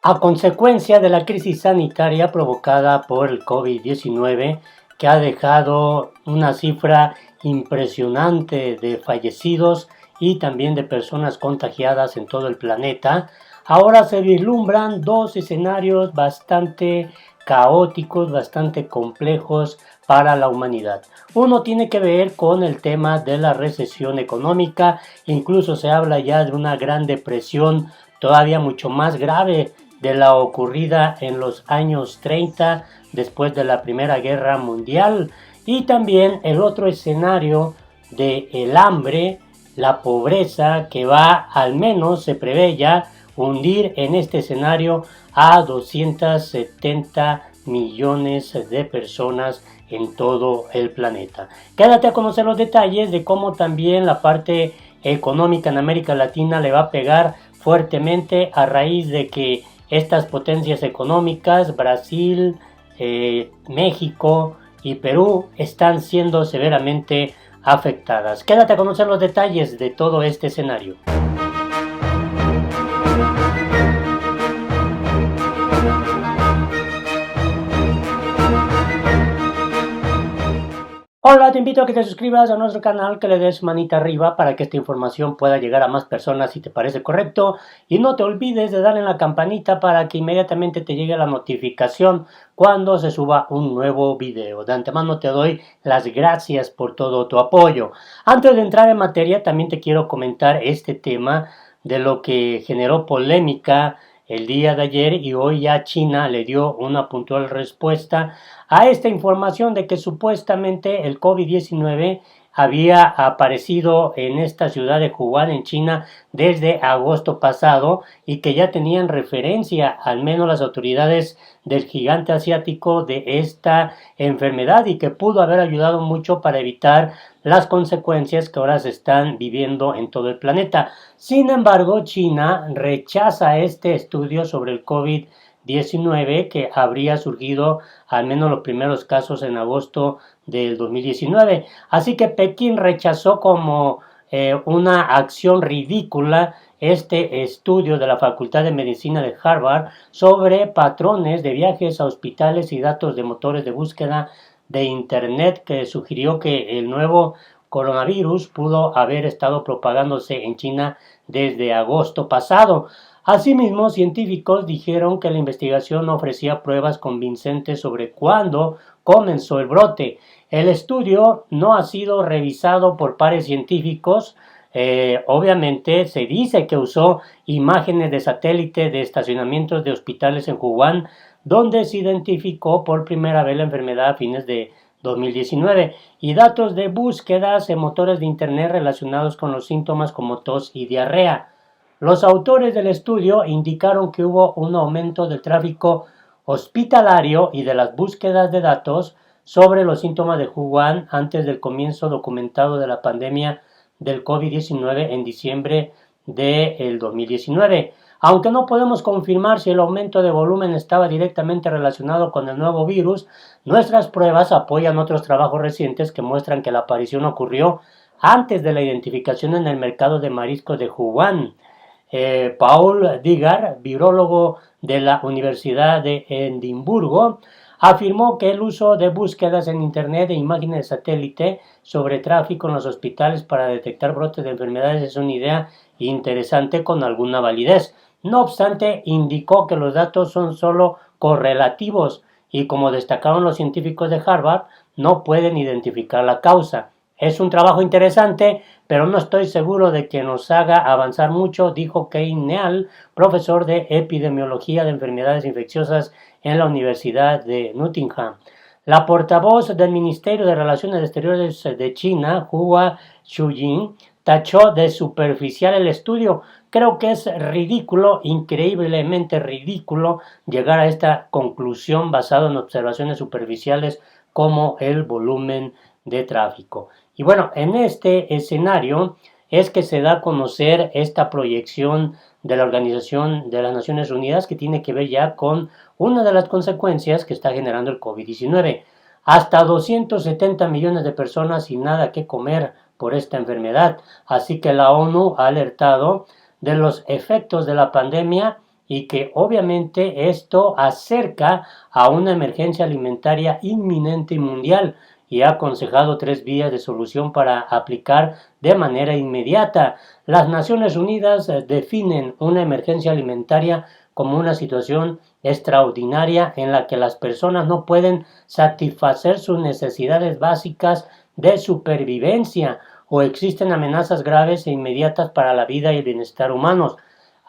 A consecuencia de la crisis sanitaria provocada por el COVID-19, que ha dejado una cifra impresionante de fallecidos y también de personas contagiadas en todo el planeta, ahora se vislumbran dos escenarios bastante caóticos, bastante complejos para la humanidad. Uno tiene que ver con el tema de la recesión económica, incluso se habla ya de una gran depresión todavía mucho más grave de la ocurrida en los años 30 después de la Primera Guerra Mundial, y también el otro escenario de el hambre, la pobreza, que va, al menos se prevé ya, hundir en este escenario a 270 millones de personas en todo el planeta. Quédate a conocer los detalles de cómo también la parte económica en América Latina le va a pegar fuertemente a raíz de que estas potencias económicas, Brasil, México y Perú, están siendo severamente afectadas. Quédate a conocer los detalles de todo este escenario. Hola, te invito a que te suscribas a nuestro canal, que le des manita arriba para que esta información pueda llegar a más personas si te parece correcto, y no te olvides de darle en la campanita para que inmediatamente te llegue la notificación cuando se suba un nuevo video. De antemano te doy las gracias por todo tu apoyo. Antes de entrar en materia, también te quiero comentar este tema de lo que generó polémica el día de ayer, y hoy ya China le dio una puntual respuesta a esta información de que supuestamente el COVID-19 había aparecido en esta ciudad de Wuhan, en China, desde agosto pasado, y que ya tenían referencia, al menos las autoridades del gigante asiático, de esta enfermedad, y que pudo haber ayudado mucho para evitar las consecuencias que ahora se están viviendo en todo el planeta. Sin embargo, China rechaza este estudio sobre el COVID-19, que habría surgido al menos los primeros casos en agosto del 2019. Así que Pekín rechazó como una acción ridícula este estudio de la Facultad de Medicina de Harvard sobre patrones de viajes a hospitales y datos de motores de búsqueda de Internet, que sugirió que el nuevo coronavirus pudo haber estado propagándose en China desde agosto pasado. Asimismo, científicos dijeron que la investigación no ofrecía pruebas convincentes sobre cuándo comenzó el brote. El estudio no ha sido revisado por pares científicos. Obviamente se dice que usó imágenes de satélite de estacionamientos de hospitales en Wuhan, donde se identificó por primera vez la enfermedad a fines de 2019, y datos de búsquedas en motores de Internet relacionados con los síntomas como tos y diarrea. Los autores del estudio indicaron que hubo un aumento del tráfico hospitalario y de las búsquedas de datos sobre los síntomas de Wuhan antes del comienzo documentado de la pandemia del COVID-19 en diciembre del 2019. Aunque no podemos confirmar si el aumento de volumen estaba directamente relacionado con el nuevo virus, nuestras pruebas apoyan otros trabajos recientes que muestran que la aparición ocurrió antes de la identificación en el mercado de mariscos de Wuhan. Paul Digar, virólogo de la Universidad de Edimburgo, afirmó que el uso de búsquedas en Internet e imágenes de satélite sobre tráfico en los hospitales para detectar brotes de enfermedades es una idea interesante con alguna validez. No obstante, indicó que los datos son solo correlativos y, como destacaron los científicos de Harvard, no pueden identificar la causa. Es un trabajo interesante, pero no estoy seguro de que nos haga avanzar mucho, dijo Keith Neal, profesor de epidemiología de enfermedades infecciosas en la Universidad de Nottingham. La portavoz del Ministerio de Relaciones Exteriores de China, Hua Chunying, tachó de superficial el estudio. Creo que es ridículo, increíblemente ridículo, llegar a esta conclusión basado en observaciones superficiales como el volumen de tráfico. Y bueno, en este escenario es que se da a conocer esta proyección de la Organización de las Naciones Unidas, que tiene que ver ya con una de las consecuencias que está generando el COVID-19. Hasta 270 millones de personas sin nada que comer por esta enfermedad. Así que la ONU ha alertado de los efectos de la pandemia y que obviamente esto acerca a una emergencia alimentaria inminente y mundial, y ha aconsejado 3 vías de solución para aplicar de manera inmediata. Las Naciones Unidas definen una emergencia alimentaria como una situación extraordinaria en la que las personas no pueden satisfacer sus necesidades básicas de supervivencia o existen amenazas graves e inmediatas para la vida y el bienestar humanos.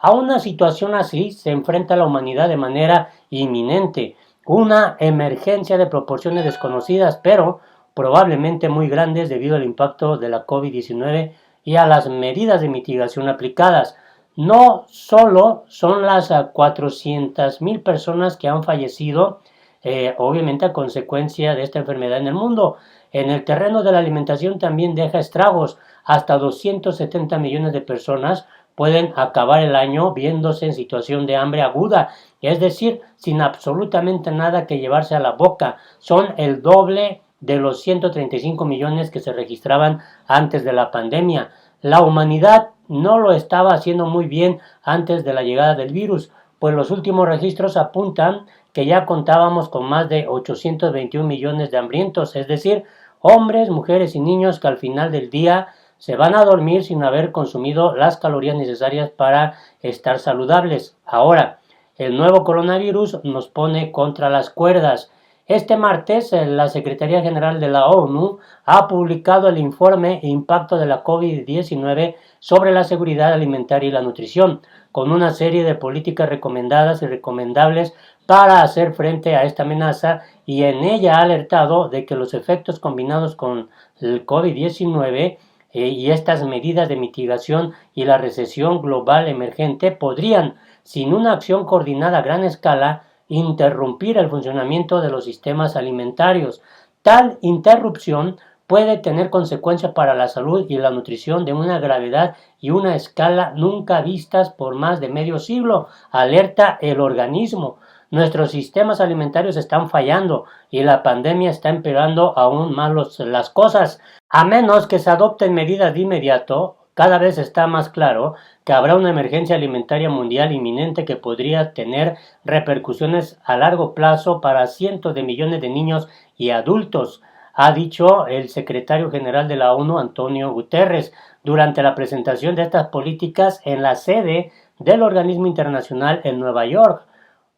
A una situación así se enfrenta la humanidad de manera inminente, una emergencia de proporciones desconocidas, pero probablemente muy grandes debido al impacto de la COVID-19 y a las medidas de mitigación aplicadas. No solo son las 400,000 personas que han fallecido, obviamente a consecuencia de esta enfermedad en el mundo. En el terreno de la alimentación también deja estragos. Hasta 270 millones de personas pueden acabar el año viéndose en situación de hambre aguda, es decir, sin absolutamente nada que llevarse a la boca. Son el doble de los 135 millones que se registraban antes de la pandemia. La humanidad no lo estaba haciendo muy bien antes de la llegada del virus, pues los últimos registros apuntan que ya contábamos con más de 821 millones de hambrientos, es decir, hombres, mujeres y niños que al final del día se van a dormir sin haber consumido las calorías necesarias para estar saludables. Ahora, el nuevo coronavirus nos pone contra las cuerdas. Este martes, la Secretaría General de la ONU ha publicado el informe Impacto de la COVID-19 sobre la seguridad alimentaria y la nutrición, con una serie de políticas recomendadas y recomendables para hacer frente a esta amenaza, y en ella ha alertado de que los efectos combinados con el COVID-19 y estas medidas de mitigación y la recesión global emergente podrían, sin una acción coordinada a gran escala, interrumpir el funcionamiento de los sistemas alimentarios. Tal interrupción puede tener consecuencias para la salud y la nutrición de una gravedad y una escala nunca vistas por más de medio siglo, alerta el organismo. Nuestros sistemas alimentarios están fallando y la pandemia está empeorando aún más las cosas. A menos que se adopten medidas de inmediato, cada vez está más claro que habrá una emergencia alimentaria mundial inminente que podría tener repercusiones a largo plazo para cientos de millones de niños y adultos, ha dicho el secretario general de la ONU, Antonio Guterres, durante la presentación de estas políticas en la sede del organismo internacional en Nueva York.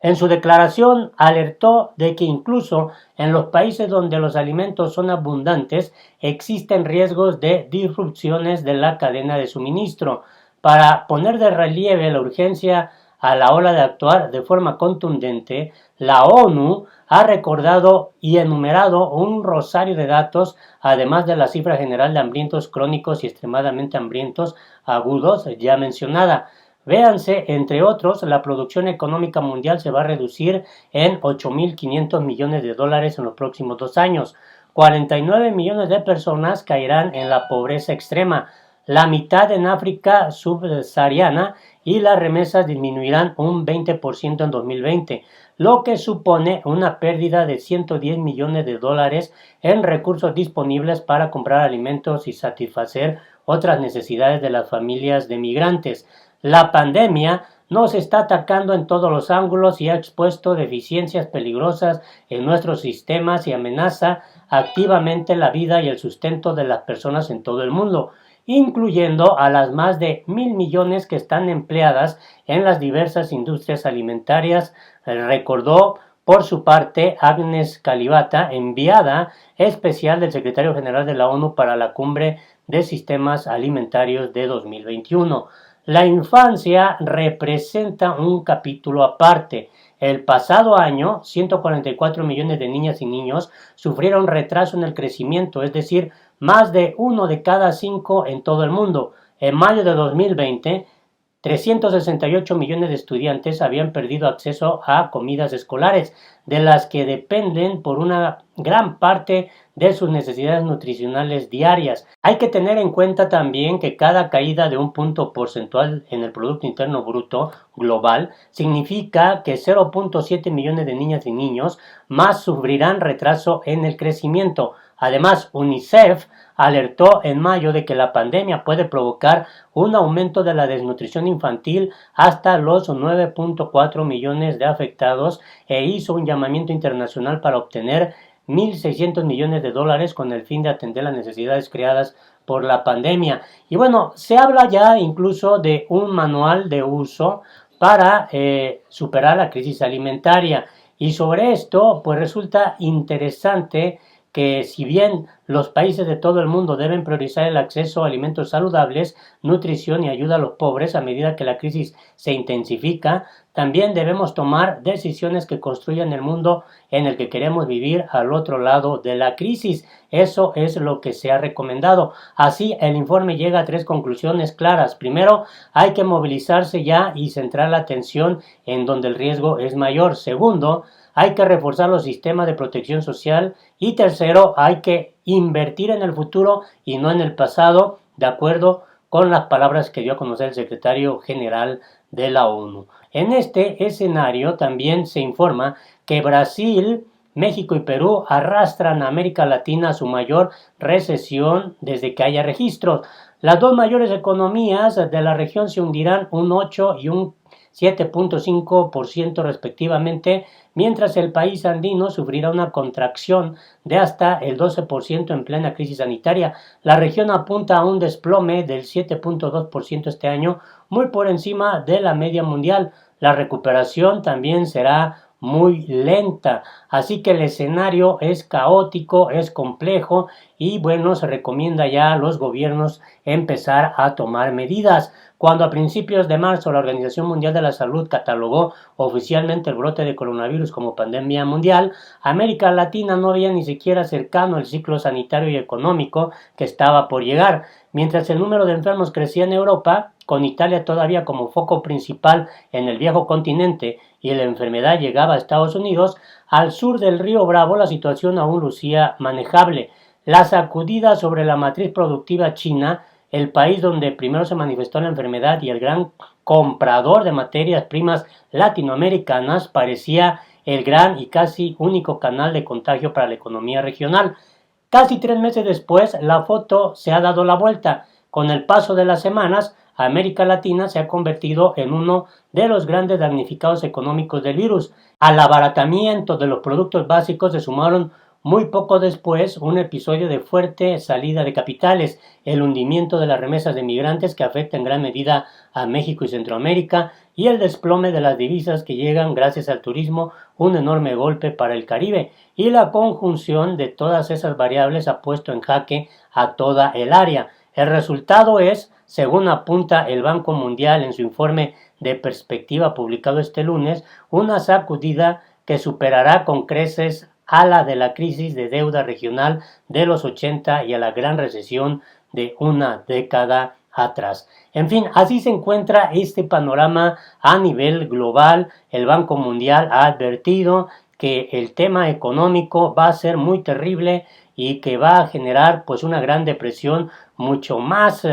En su declaración alertó de que incluso en los países donde los alimentos son abundantes existen riesgos de disrupciones de la cadena de suministro. Para poner de relieve la urgencia a la hora de actuar de forma contundente, la ONU ha recordado y enumerado un rosario de datos, además de la cifra general de hambrientos crónicos y extremadamente hambrientos agudos ya mencionada. Véanse, entre otros, la producción económica mundial se va a reducir en 8.500 millones de dólares en los próximos 2 años. 49 millones de personas caerán en la pobreza extrema, la mitad en África subsahariana, y las remesas disminuirán un 20% en 2020, lo que supone una pérdida de 110 millones de dólares en recursos disponibles para comprar alimentos y satisfacer otras necesidades de las familias de migrantes. La pandemia nos está atacando en todos los ángulos y ha expuesto deficiencias peligrosas en nuestros sistemas y amenaza activamente la vida y el sustento de las personas en todo el mundo, incluyendo a las más de 1.000 millones que están empleadas en las diversas industrias alimentarias, recordó por su parte Agnes Kalibata, enviada especial del secretario general de la ONU para la Cumbre de Sistemas Alimentarios de 2021. La infancia representa un capítulo aparte. El pasado año, 144 millones de niñas y niños sufrieron retraso en el crecimiento, es decir, más de 1 de cada 5 en todo el mundo. En mayo de 2020, 368 millones de estudiantes habían perdido acceso a comidas escolares, de las que dependen por una gran parte de sus necesidades nutricionales diarias. Hay que tener en cuenta también que cada caída de un punto porcentual en el Producto Interno Bruto global significa que 0.7 millones de niñas y niños más sufrirán retraso en el crecimiento. Además, UNICEF alertó en mayo de que la pandemia puede provocar un aumento de la desnutrición infantil hasta los 9.4 millones de afectados e hizo un llamamiento internacional para obtener 1.600 millones de dólares con el fin de atender las necesidades creadas por la pandemia. Y bueno, se habla ya incluso de un manual de uso para superar la crisis alimentaria. Y sobre esto, pues resulta interesante que si bien los países de todo el mundo deben priorizar el acceso a alimentos saludables, nutrición y ayuda a los pobres a medida que la crisis se intensifica, también debemos tomar decisiones que construyan el mundo en el que queremos vivir al otro lado de la crisis. Eso es lo que se ha recomendado. Así, el informe llega a 3 conclusiones claras. Primero, hay que movilizarse ya y centrar la atención en donde el riesgo es mayor. Segundo, hay que reforzar los sistemas de protección social. Y tercero, hay que invertir en el futuro y no en el pasado, de acuerdo con las palabras que dio a conocer el secretario general de la ONU. En este escenario también se informa que Brasil, México y Perú arrastran a América Latina a su mayor recesión desde que haya registros. Las dos mayores economías de la región se hundirán un 8 y un 7.5% respectivamente, mientras el país andino sufrirá una contracción de hasta el 12% en plena crisis sanitaria. La región apunta a un desplome del 7.2% este año, muy por encima de la media mundial. La recuperación también será muy lenta, así que el escenario es caótico, es complejo y bueno, se recomienda ya a los gobiernos empezar a tomar medidas. Cuando a principios de marzo la Organización Mundial de la Salud catalogó oficialmente el brote de coronavirus como pandemia mundial, América Latina no veía ni siquiera cercano el ciclo sanitario y económico que estaba por llegar. Mientras el número de enfermos crecía en Europa, con Italia todavía como foco principal en el viejo continente y la enfermedad llegaba a Estados Unidos, al sur del río Bravo la situación aún lucía manejable. La sacudida sobre la matriz productiva china, el país donde primero se manifestó la enfermedad y el gran comprador de materias primas latinoamericanas, parecía el gran y casi único canal de contagio para la economía regional. Casi 3 meses después, la foto se ha dado la vuelta. Con el paso de las semanas, América Latina se ha convertido en uno de los grandes damnificados económicos del virus. Al abaratamiento de los productos básicos se sumaron muy poco después un episodio de fuerte salida de capitales, el hundimiento de las remesas de migrantes que afecta en gran medida a México y Centroamérica y el desplome de las divisas que llegan gracias al turismo, un enorme golpe para el Caribe, y la conjunción de todas esas variables ha puesto en jaque a toda el área. El resultado es, según apunta el Banco Mundial en su informe de perspectiva publicado este lunes, una sacudida que superará con creces a la de la crisis de deuda regional de los 80 y a la gran recesión de una década atrás. En fin, así se encuentra este panorama a nivel global. El Banco Mundial ha advertido que el tema económico va a ser muy terrible y que va a generar pues una gran depresión mucho más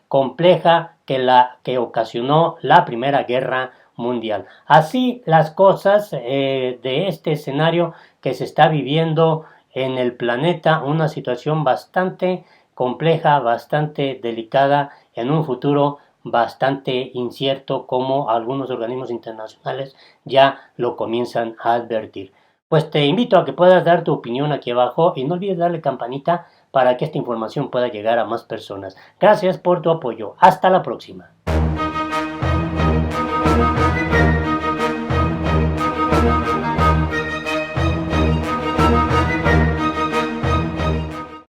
compleja que la que ocasionó la Primera Guerra Mundial. Así las cosas de este escenario que se está viviendo en el planeta, una situación bastante compleja, bastante delicada, en un futuro bastante incierto, como algunos organismos internacionales ya lo comienzan a advertir. Pues te invito a que puedas dar tu opinión aquí abajo y no olvides darle campanita para que esta información pueda llegar a más personas. Gracias por tu apoyo. Hasta la próxima.